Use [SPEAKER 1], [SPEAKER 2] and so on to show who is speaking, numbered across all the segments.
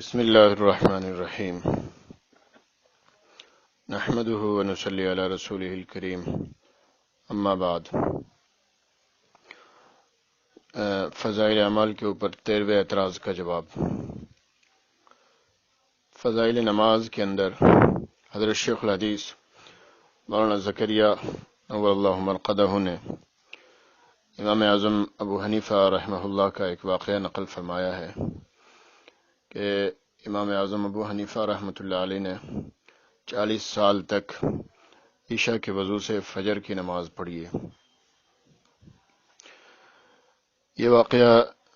[SPEAKER 1] بسم الله الرحمن الرحيم نحمده ونصلي على رسوله الكريم اما بعد فضائل اعمال کے اوپر 13ویں اعتراض کا جواب۔ فضائل نماز کے اندر حضرت شیخ الحدیث مولانا زکریا نور اللہ مرقدہ نے امام اعظم ابو حنیفہ رحمہ اللہ کا ایک واقعہ نقل فرمایا ہے کہ امام اعظم ابو حنیفہ رحمۃ اللہ علیہ نے 40 سال تک عشاء کے وضو سے فجر کی نماز پڑھی ہے۔ یہ واقعہ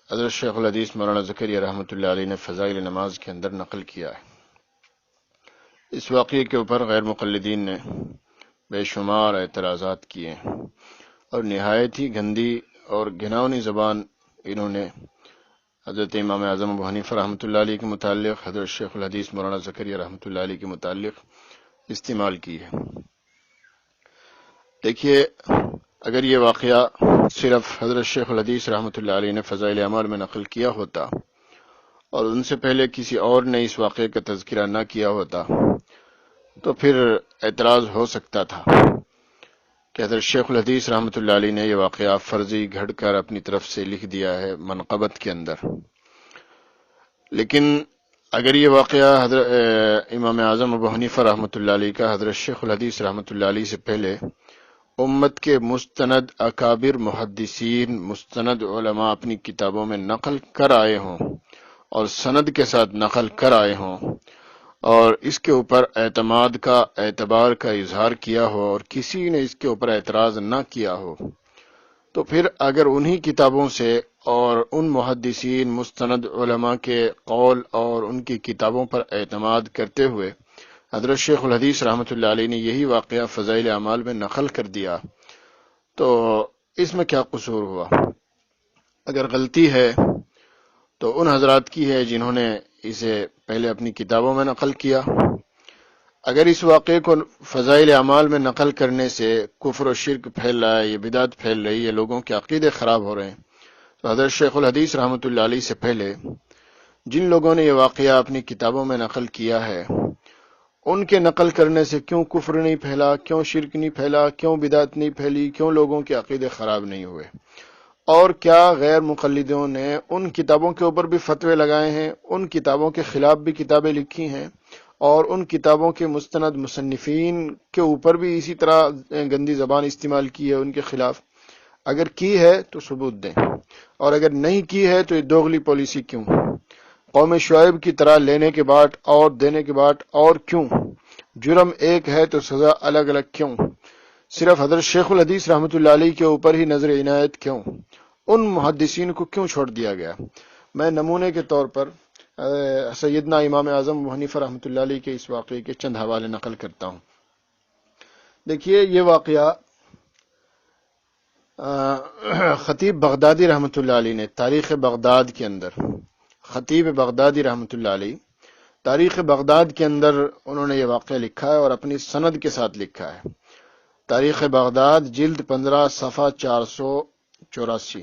[SPEAKER 1] حضرت شیخ الحدیث مولانا زکریا رحمۃ اللہ علیہ نے فضائل نماز کے اندر نقل کیا ہے۔ اس واقعے کے اوپر غیر مقلدین نے بے شمار اعتراضات کیے ہیں اور نہایت ہی گندی اور گھناؤنی زبان انہوں نے حضرت امام اعظم ابو حنیفہ رحمۃ اللہ علیہ کے متعلق، حضرت شیخ الحدیث مولانا زکریا رحمۃ اللہ علیہ کے متعلق استعمال کی ہے۔ دیکھیے، اگر یہ واقعہ صرف حضرت شیخ الحدیث رحمۃ اللہ علیہ نے فضائل اعمال میں نقل کیا ہوتا اور ان سے پہلے کسی اور نے اس واقعے کا تذکرہ نہ کیا ہوتا تو پھر اعتراض ہو سکتا تھا کہ حضرت شیخ الحدیث رحمۃ اللہ علیہ نے یہ واقعہ فرضی گھڑ کر اپنی طرف سے لکھ دیا ہے منقبت کے اندر۔ لیکن اگر یہ واقعہ حضرت امام اعظم ابو حنیفہ رحمۃ اللہ علیہ کا حضرت شیخ الحدیث رحمۃ اللہ علیہ سے پہلے امت کے مستند اکابر محدثین، مستند علماء اپنی کتابوں میں نقل کر آئے ہوں اور سند کے ساتھ نقل کر آئے ہوں اور اس کے اوپر اعتماد کا، اعتبار کا اظہار کیا ہو اور کسی نے اس کے اوپر اعتراض نہ کیا ہو، تو پھر اگر انہی کتابوں سے اور ان محدثین مستند علماء کے قول اور ان کی کتابوں پر اعتماد کرتے ہوئے حضرت شیخ الحدیث رحمۃ اللہ علیہ نے یہی واقعہ فضائل اعمال میں نقل کر دیا تو اس میں کیا قصور ہوا؟ اگر غلطی ہے تو ان حضرات کی ہے جنہوں نے اسے پہلے اپنی کتابوں میں نقل کیا۔ اگر اس واقعے کو فضائل اعمال میں نقل کرنے سے کفر و شرک پھیل رہا ہے، یہ بدعت پھیل رہی ہے، لوگوں کے عقیدے خراب ہو رہے ہیں، تو حضرت شیخ الحدیث رحمۃ اللہ علیہ سے پہلے جن لوگوں نے یہ واقعہ اپنی کتابوں میں نقل کیا ہے ان کے نقل کرنے سے کیوں کفر نہیں پھیلا، کیوں شرک نہیں پھیلا، کیوں بدعت نہیں پھیلی، کیوں لوگوں کے عقیدے خراب نہیں ہوئے؟ اور کیا غیر مقلدوں نے ان کتابوں کے اوپر بھی فتوے لگائے ہیں، ان کتابوں کے خلاف بھی کتابیں لکھی ہیں اور ان کتابوں کے مستند مصنفین کے اوپر بھی اسی طرح گندی زبان استعمال کی ہے ان کے خلاف؟ اگر کی ہے تو ثبوت دیں، اور اگر نہیں کی ہے تو یہ دوغلی پالیسی کیوں؟ قوم شعیب کی طرح لینے کے بعد اور دینے کے بعد اور کیوں؟ جرم ایک ہے تو سزا الگ الگ کیوں؟ صرف حضرت شیخ الحدیث رحمۃ اللہ علیہ کے اوپر ہی نظر عنایت کیوں؟ ان محدثین کو کیوں چھوڑ دیا گیا؟ میں نمونے کے طور پر سیدنا امام اعظم ابو حنیفہ رحمۃ اللہ علیہ کے اس واقعے کے چند حوالے نقل کرتا ہوں۔ دیکھیے، یہ واقعہ خطیب بغدادی رحمۃ اللہ علیہ نے تاریخ بغداد کے اندر، خطیب بغدادی رحمۃ اللہ علیہ تاریخ بغداد کے اندر انہوں نے یہ واقعہ لکھا ہے اور اپنی سند کے ساتھ لکھا ہے۔ تاریخ بغداد جلد 15 صفحہ 484،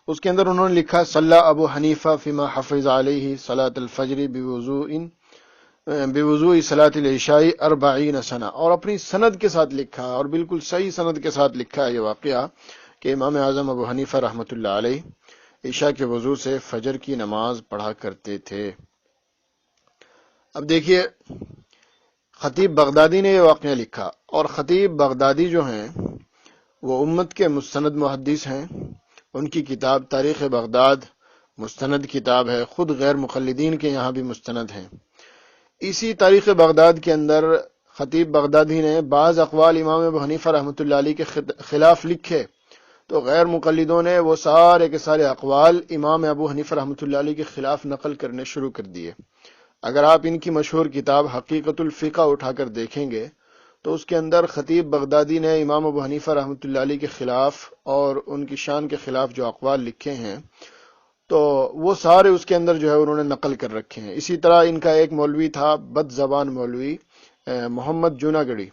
[SPEAKER 1] اس کے اندر انہوں نے لکھا صلی ابو حنیفہ فیما حفظ علیہ صلاۃ الفجر بوضوء صلاۃ العشاء 40 سنہ، اور اپنی سند کے ساتھ لکھا اور بالکل صحیح سند کے ساتھ لکھا ہے یہ واقعہ کہ امام اعظم ابو حنیفہ رحمۃ اللہ علیہ عشاء کے وضو سے فجر کی نماز پڑھا کرتے تھے۔ اب دیکھیے، خطیب بغدادی نے یہ واقعہ لکھا اور خطیب بغدادی جو ہیں وہ امت کے مستند محدث ہیں، ان کی کتاب تاریخ بغداد مستند کتاب ہے، خود غیر مقلدین کے یہاں بھی مستند ہیں۔ اسی تاریخ بغداد کے اندر خطیب بغدادی نے بعض اقوال امام ابو حنیفہ رحمۃ اللہ علیہ کے خلاف لکھے تو غیر مقلدوں نے وہ سارے کے سارے اقوال امام ابو حنیفہ رحمۃ اللہ علیہ کے خلاف نقل کرنے شروع کر دیے۔ اگر آپ ان کی مشہور کتاب حقیقت الفقہ اٹھا کر دیکھیں گے تو اس کے اندر خطیب بغدادی نے امام ابو حنیفہ رحمۃ اللہ علیہ کے خلاف اور ان کی شان کے خلاف جو اقوال لکھے ہیں تو وہ سارے اس کے اندر جو ہے انہوں نے نقل کر رکھے ہیں۔ اسی طرح ان کا ایک مولوی تھا، بد زبان مولوی محمد جوناگڑی،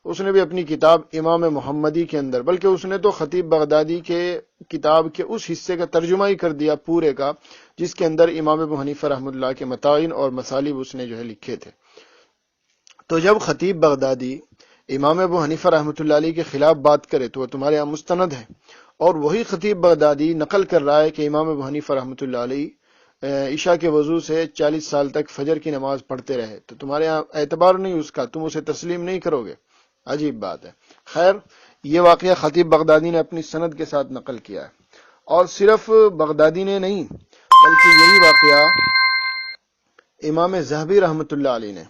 [SPEAKER 1] اس نے بھی اپنی کتاب امام محمدی کے اندر، بلکہ اس نے تو خطیب بغدادی کے کتاب کے اس حصے کا ترجمہ ہی کر دیا پورے کا، جس کے اندر امام ابو حنیفہ رحمۃ اللہ کے متائن اور مصالب اس نے جو ہے لکھے تھے۔ تو جب خطیب بغدادی امام ابو حنیفہ رحمۃ اللہ علیہ کے خلاف بات کرے تو وہ تمہارے یہاں مستند ہے، اور وہی خطیب بغدادی نقل کر رہا ہے کہ امام ابو حنیفہ رحمۃ اللہ علیہ عشاء کے وضو سے 40 سال تک فجر کی نماز پڑھتے رہے، تو تمہارے یہاں اعتبار نہیں اس کا، تم اسے تسلیم نہیں کرو گے۔ عجیب بات ہے۔ خیر، یہ واقعہ خطیب بغدادی نے اپنی سند کے ساتھ نقل کیا ہے، اور صرف بغدادی نے نہیں بلکہ یہی واقعہ امام ذہبی رحمۃ اللہ علیہ نے۔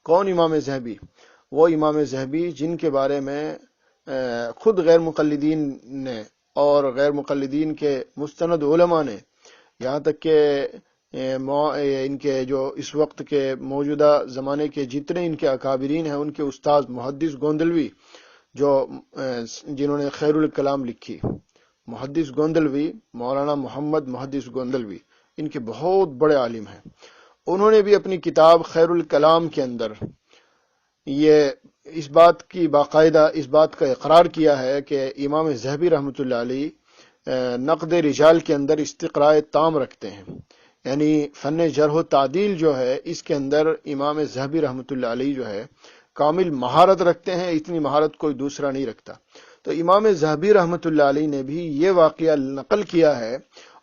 [SPEAKER 1] کون امام ذہبی؟ وہ امام ذہبی جن کے بارے میں خود غیر مقلدین نے اور غیر مقلدین کے مستند علماء نے، یہاں تک کہ ان کے جو اس وقت کے موجودہ زمانے کے جتنے ان کے اکابرین ہیں، ان کے استاد محدث گوندلوی، جنہوں نے خیر الکلام لکھی، محدث گوندلوی، مولانا محمد محدث گوندلوی، ان کے بہت بڑے عالم ہیں۔ انہوں نے بھی اپنی کتاب خیر الکلام کے اندر یہ اس بات کی باقاعدہ اس بات کا اقرار کیا ہے کہ امام ذہبی رحمۃ اللہ علیہ نقد رجال کے اندر استقراء تام رکھتے ہیں، یعنی فن جرح و تعدیل جو ہے اس کے اندر امام ذہبی رحمۃ اللہ علیہ جو ہے کامل مہارت رکھتے ہیں، اتنی مہارت کوئی دوسرا نہیں رکھتا۔ تو امام ذہبی رحمۃ اللہ علیہ نے بھی یہ واقعہ نقل کیا ہے،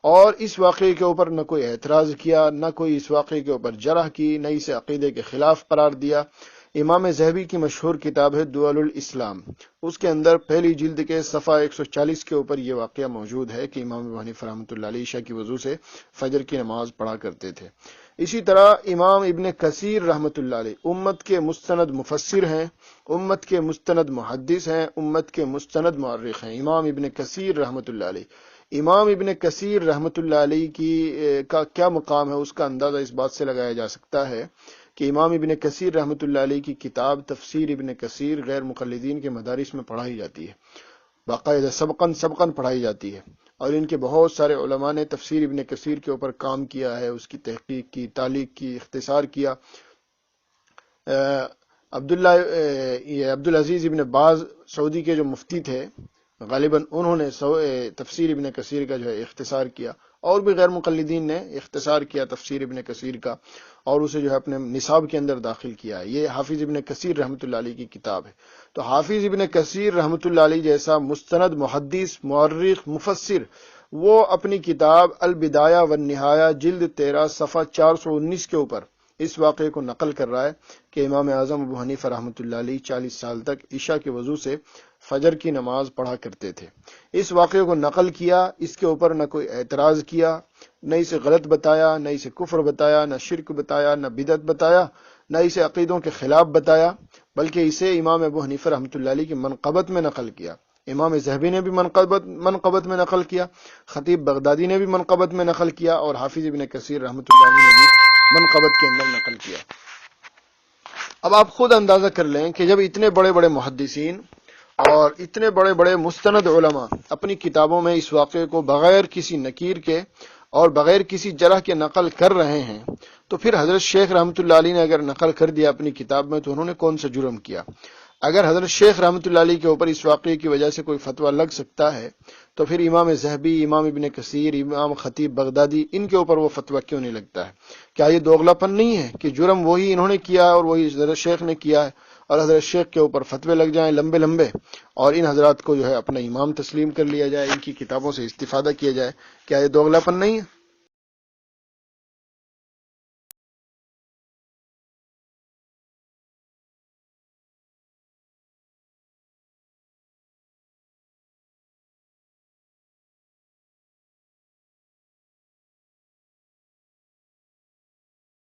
[SPEAKER 1] اور اس واقعے کے اوپر نہ کوئی اعتراض کیا، نہ کوئی اس واقعے کے اوپر جرح کی، نہ اسے عقیدے کے خلاف قرار دیا۔ امام ذہبی کی مشہور کتاب ہے دول الاسلام، اس کے اندر پہلی جلد کے صفحہ 140 کے اوپر یہ واقعہ موجود ہے کہ امام ابو حنیفہ رحمۃ اللہ علیہ عشاء کی وضو سے فجر کی نماز پڑھا کرتے تھے۔ اسی طرح امام ابن کثیر رحمۃ اللہ علیہ امت کے مستند مفسر ہیں، امت کے مستند محدث ہیں، امت کے مستند مؤرخ ہیں۔ امام ابن کثیر رحمۃ اللہ علیہ، امام ابن کثیر رحمۃ اللہ علیہ کا کیا مقام ہے، اس کا اندازہ اس بات سے لگایا جا سکتا ہے کہ امام ابن کثیر رحمۃ اللہ علیہ کی کتاب تفسیر ابن کثیر غیر مقلدین کے مدارس میں پڑھائی جاتی ہے، باقاعدہ سبقاً پڑھائی جاتی ہے، اور ان کے بہت سارے علماء نے تفسیر ابن کثیر کے اوپر کام کیا ہے، اس کی تحقیق کی، تعلیق کی، اختصار کیا۔ عبدالعزیز ابن باز سعودی کے جو مفتی تھے غالباً، انہوں نے تفسیر ابن کثیر کا جو ہے اختصار کیا، اور بھی غیر مقلدین نے اختصار کیا تفسیر ابن کثیر کا، اور اسے جو ہے اپنے نصاب کے اندر داخل کیا ہے۔ یہ حافظ ابن کثیر رحمۃ اللہ علیہ کی کتاب ہے۔ تو حافظ ابن کثیر رحمۃ اللہ علیہ جیسا مستند محدث مؤرخ مفسر، وہ اپنی کتاب البدایہ والنہایہ جلد 13 صفحہ 419 کے اوپر اس واقعے کو نقل کر رہا ہے کہ امام اعظم ابو حنیفہ رحمۃ اللہ علیہ 40 سال تک عشاء کے وضو سے فجر کی نماز پڑھا کرتے تھے۔ اس واقعے کو نقل کیا، اس کے اوپر نہ کوئی اعتراض کیا، نہ اسے غلط بتایا، نہ اسے کفر بتایا، نہ شرک بتایا، نہ بدعت بتایا، نہ اسے عقیدوں کے خلاف بتایا، بلکہ اسے امام ابو حنیفہ رحمۃ اللہ علیہ کی منقبت میں نقل کیا۔ امام ذہبی نے بھی منقبت میں نقل کیا، خطیب بغدادی نے بھی منقبت میں نقل کیا، اور حافظ ابن کثیر رحمۃ اللہ علیہ نے بھی منقبت کے اندر نقل کیا۔ اب آپ خود اندازہ کر لیں کہ جب اتنے بڑے بڑے محدثین اور اتنے بڑے بڑے مستند علماء اپنی کتابوں میں اس واقعے کو بغیر کسی نکیر کے اور بغیر کسی جرح کے نقل کر رہے ہیں، تو پھر حضرت شیخ رحمۃ اللہ علیہ نے اگر نقل کر دیا اپنی کتاب میں تو انہوں نے کون سا جرم کیا؟ اگر حضرت شیخ رحمۃ اللہ علیہ کے اوپر اس واقعے کی وجہ سے کوئی فتویٰ لگ سکتا ہے، تو پھر امام ذہبی، امام ابن کثیر، امام خطیب بغدادی، ان کے اوپر وہ فتویٰ کیوں نہیں لگتا ہے؟ کیا یہ دوغلاپن نہیں ہے کہ جرم وہی انہوں نے کیا اور وہی حضرت شیخ نے کیا ہے، اور حضرت شیخ کے اوپر فتوے لگ جائیں لمبے لمبے، اور ان حضرات کو جو ہے اپنا امام تسلیم کر لیا جائے، ان کی کتابوں سے استفادہ کیا جائے؟ کیا یہ دوغلاپن نہیں ہے؟